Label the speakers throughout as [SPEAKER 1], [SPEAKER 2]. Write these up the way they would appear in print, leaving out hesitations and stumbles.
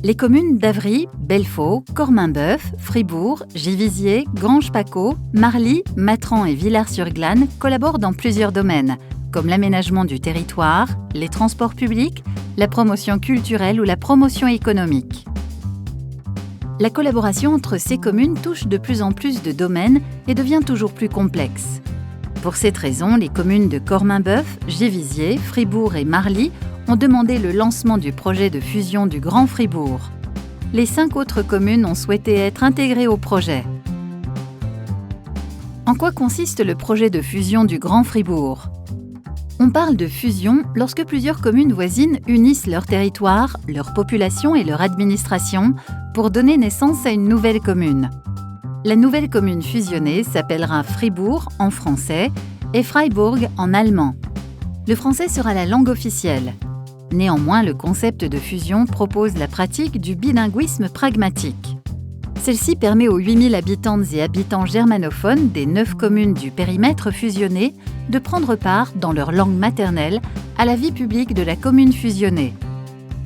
[SPEAKER 1] Les communes d'Avry, Belfaux, Corminboeuf, Fribourg, Givisiez, Granges-Paccot, Marly, Matran et Villars-sur-Glâne collaborent dans plusieurs domaines, comme l'aménagement du territoire, les transports publics, la promotion culturelle ou la promotion économique. La collaboration entre ces communes touche de plus en plus de domaines et devient toujours plus complexe. Pour cette raison, les communes de Corminboeuf, Givisiez, Fribourg et Marly ont demandé le lancement du projet de fusion du Grand Fribourg. Les 5 autres communes ont souhaité être intégrées au projet. En quoi consiste le projet de fusion du Grand Fribourg ? On parle de fusion lorsque plusieurs communes voisines unissent leur territoire, leur population et leur administration pour donner naissance à une nouvelle commune. La nouvelle commune fusionnée s'appellera Fribourg en français et Freiburg en allemand. Le français sera la langue officielle. Néanmoins, le concept de fusion propose la pratique du bilinguisme pragmatique. Celle-ci permet aux 8000 habitantes et habitants germanophones des 9 communes du périmètre fusionné de prendre part, dans leur langue maternelle, à la vie publique de la commune fusionnée.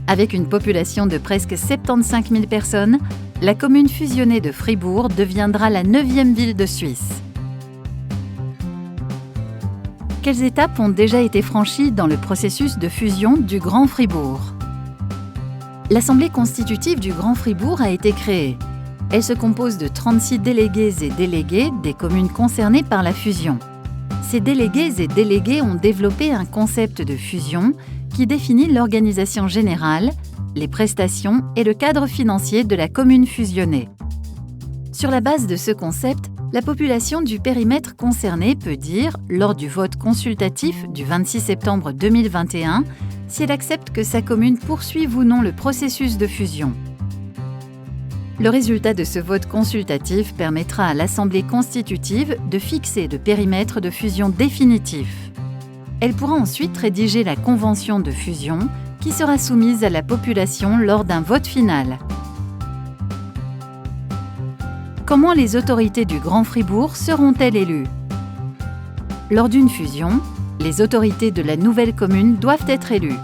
[SPEAKER 1] Avec une population de presque 75 000 personnes, la commune fusionnée de Fribourg deviendra la 9e ville de Suisse. Quelles étapes ont déjà été franchies dans le processus de fusion du Grand Fribourg ? L'Assemblée constitutive du Grand Fribourg a été créée. Elle se compose de 36 délégués et déléguées des communes concernées par la fusion. Ces délégués et déléguées ont développé un concept de fusion qui définit l'organisation générale, les prestations et le cadre financier de la commune fusionnée. Sur la base de ce concept, la population du périmètre concerné peut dire, lors du vote consultatif du 26 septembre 2021, si elle accepte que sa commune poursuive ou non le processus de fusion. Le résultat de ce vote consultatif permettra à l'Assemblée constitutive de fixer le périmètre de fusion définitif. Elle pourra ensuite rédiger la convention de fusion qui sera soumise à la population lors d'un vote final. Comment les autorités du Grand Fribourg seront-elles élues ? Lors d'une fusion, les autorités de la nouvelle commune doivent être élues.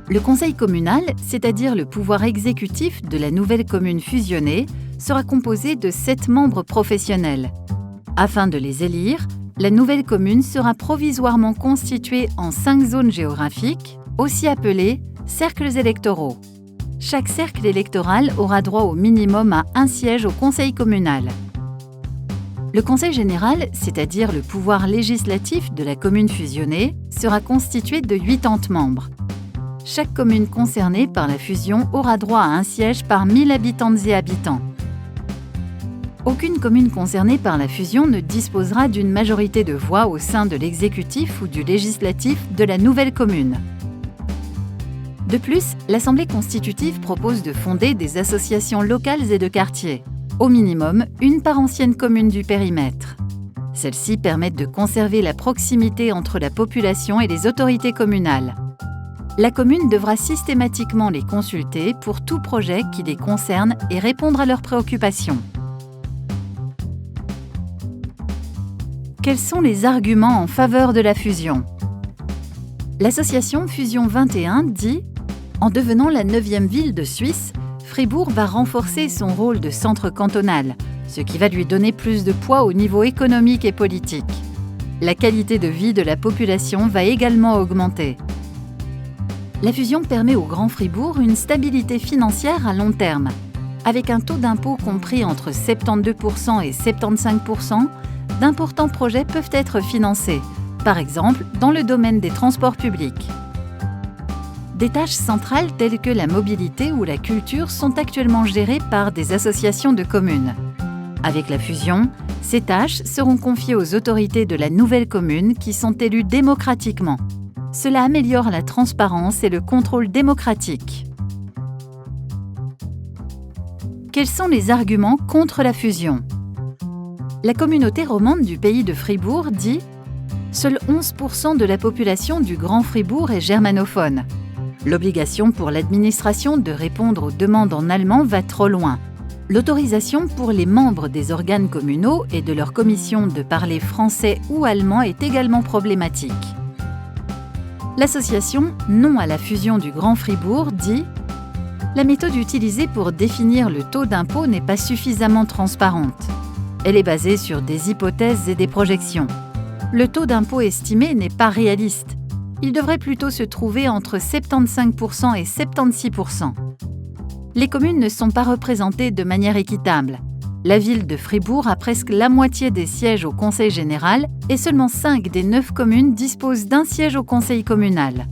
[SPEAKER 1] Le conseil communal, c'est-à-dire le pouvoir exécutif de la nouvelle commune fusionnée, sera composé de 7 membres professionnels. Afin de les élire, la nouvelle commune sera provisoirement constituée en 5 zones géographiques, aussi appelées cercles électoraux. Chaque cercle électoral aura droit au minimum à 1 siège au conseil communal. Le conseil général, c'est-à-dire le pouvoir législatif de la commune fusionnée, sera constitué de 80 membres. Chaque commune concernée par la fusion aura droit à 1 siège par 1000 habitantes et habitants. Aucune commune concernée par la fusion ne disposera d'une majorité de voix au sein de l'exécutif ou du législatif de la nouvelle commune. De plus, l'Assemblée constitutive propose de fonder des associations locales et de quartier, au minimum 1 par ancienne commune du périmètre. Celles-ci permettent de conserver la proximité entre la population et les autorités communales. La commune devra systématiquement les consulter pour tout projet qui les concerne et répondre à leurs préoccupations. Quels sont les arguments en faveur de la fusion ? L'association Fusion 21 dit « En devenant la 9e ville de Suisse, Fribourg va renforcer son rôle de centre cantonal, ce qui va lui donner plus de poids au niveau économique et politique. La qualité de vie de la population va également augmenter. » La fusion permet au Grand Fribourg une stabilité financière à long terme. Avec un taux d'impôt compris entre 72% et 75%, d'importants projets peuvent être financés, par exemple dans le domaine des transports publics. Des tâches centrales telles que la mobilité ou la culture sont actuellement gérées par des associations de communes. Avec la fusion, ces tâches seront confiées aux autorités de la nouvelle commune qui sont élues démocratiquement. Cela améliore la transparence et le contrôle démocratique. Quels sont les arguments contre la fusion ? La communauté romande du pays de Fribourg dit « Seuls 11% de la population du Grand Fribourg est germanophone. L'obligation pour l'administration de répondre aux demandes en allemand va trop loin. L'autorisation pour les membres des organes communaux et de leur commission de parler français ou allemand est également problématique. » L'association Non à la fusion du Grand Fribourg dit « La méthode utilisée pour définir le taux d'impôt n'est pas suffisamment transparente. Elle est basée sur des hypothèses et des projections. Le taux d'impôt estimé n'est pas réaliste. Il devrait plutôt se trouver entre 75% et 76%. Les communes ne sont pas représentées de manière équitable. La ville de Fribourg a presque la moitié des sièges au conseil général et seulement 5 des 9 communes disposent d'un siège au conseil communal.